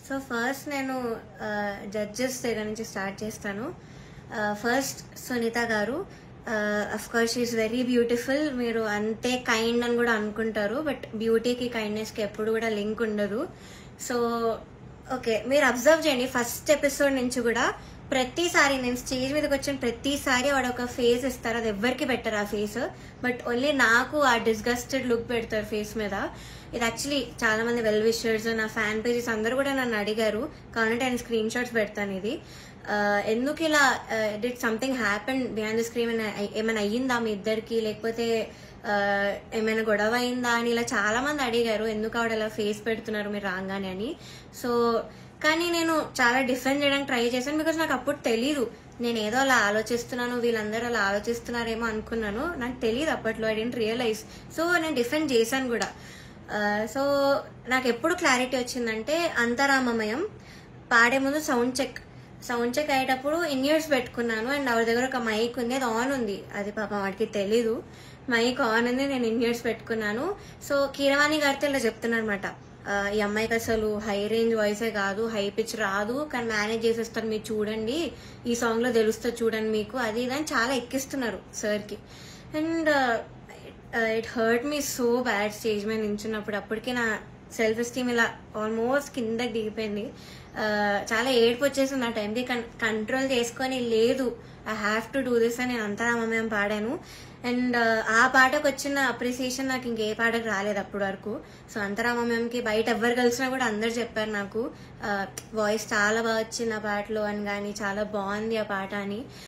So first నేను judges దగ్గర నుంచి స్టార్ట్ చేస్తాను. ఫస్ట్ సునీత గారు. Of course she is very beautiful. మీరు అంతే కైండ్ అని కూడా అనుకుంటారు, బట్ బ్యూటీకి కైండ్నెస్కి ఎప్పుడు కూడా లింక్ ఉండదు. సో ఓకే, మీరు అబ్జర్వ్ చేయండి, ఫస్ట్ ఎపిసోడ్ నుంచి కూడా ప్రతిసారి నేను స్టేజ్ మీదకి వచ్చిన ప్రతిసారి వాడు ఒక ఫేస్ ఇస్తారు. అది ఎవరికి పెట్టరు ఆ ఫేస్, బట్ ఓన్లీ నాకు ఆ డిస్గస్టెడ్ లుక్ పెడతారు ఫేస్ మీద. ఇది యాక్చువల్లీ చాలా మంది వెల్ విషర్స్, నా ఫ్యాన్ పేజెస్ అందరూ కూడా నన్ను అడిగారు, కాబట్టి నేను స్క్రీన్ షాట్స్ పెడతాను. ఇది ఎందుకు ఇలా did something happen behind the screen, ఏమైనా అయ్యిందా మీ ఇద్దరికి, లేకపోతే ఏమైనా గొడవ అయిందా అని ఇలా చాలా మంది అడిగారు, ఎందుకు ఆవిడ అలా ఫేస్ పెడుతున్నారు మీరు రాగానే అని. సో కానీ నేను చాలా డిఫెండ్ చేయడానికి ట్రై చేశాను, బికాస్ నాకు అప్పుడు తెలీదు, నేను ఏదో అలా ఆలోచిస్తున్నాను, వీళ్ళందరూ అలా ఆలోచిస్తున్నారేమో అనుకున్నాను, నాకు తెలియదు అప్పట్లో, ఐ డెంట్ రియలైజ్. సో నేను డిఫెండ్ చేశాను కూడా. సో నాకు ఎప్పుడు క్లారిటీ వచ్చిందంటే, అంతరామమయం పాడే ముందు సౌండ్ చెక్ అయ్యేటప్పుడు ఇన్ ఇయర్స్ పెట్టుకున్నాను, అండ్ ఆవిడ దగ్గర ఒక మైక్ ఉంది, అది ఆన్ ఉంది, అది పాపం వాడికి తెలీదు, మైక్ ఆన్ ఉంది, నేను ఇన్ ఇయర్స్ పెట్టుకున్నాను. సో కీరవాణి గారితో ఇలా చెప్తున్నారు అనమాట, ఈ అమ్మాయికి అసలు హై రేంజ్ వాయిసే కాదు, హై పిచ్ రాదు, కానీ మేనేజ్ చేసేస్తారు, మీరు చూడండి, ఈ సాంగ్ లో తెలుస్తుంది చూడండి మీకు, అది ఇదని చాలా ఎక్కిస్తున్నారు సార్కి. And it hurt me so bad stage మీద నించున్నప్పుడు. అప్పటికే నా సెల్ఫ్ ఎస్టీమ్ ఇలా ఆల్మోస్ట్ కిందకి దిగిపోయింది. చాలా ఏడుపు వచ్చేసింది ఆ టైంకి. కంట్రోల్ చేసుకొని లేదు, I have to do this అని నేను అంతరామమయం పాడాను. అండ్ ఆ పాటకు వచ్చిన అప్రిసియేషన్ నాకు ఇంకే పాటకు రాలేదు అప్పటి వరకు. సో అంతరామమయంకి బయట ఎవరు కలిసినా కూడా అందరు చెప్పారు నాకు, వాయిస్ చాలా బాగా వచ్చింది ఆ పాటలో అని, కానీ చాలా బాగుంది ఆ పాట అని.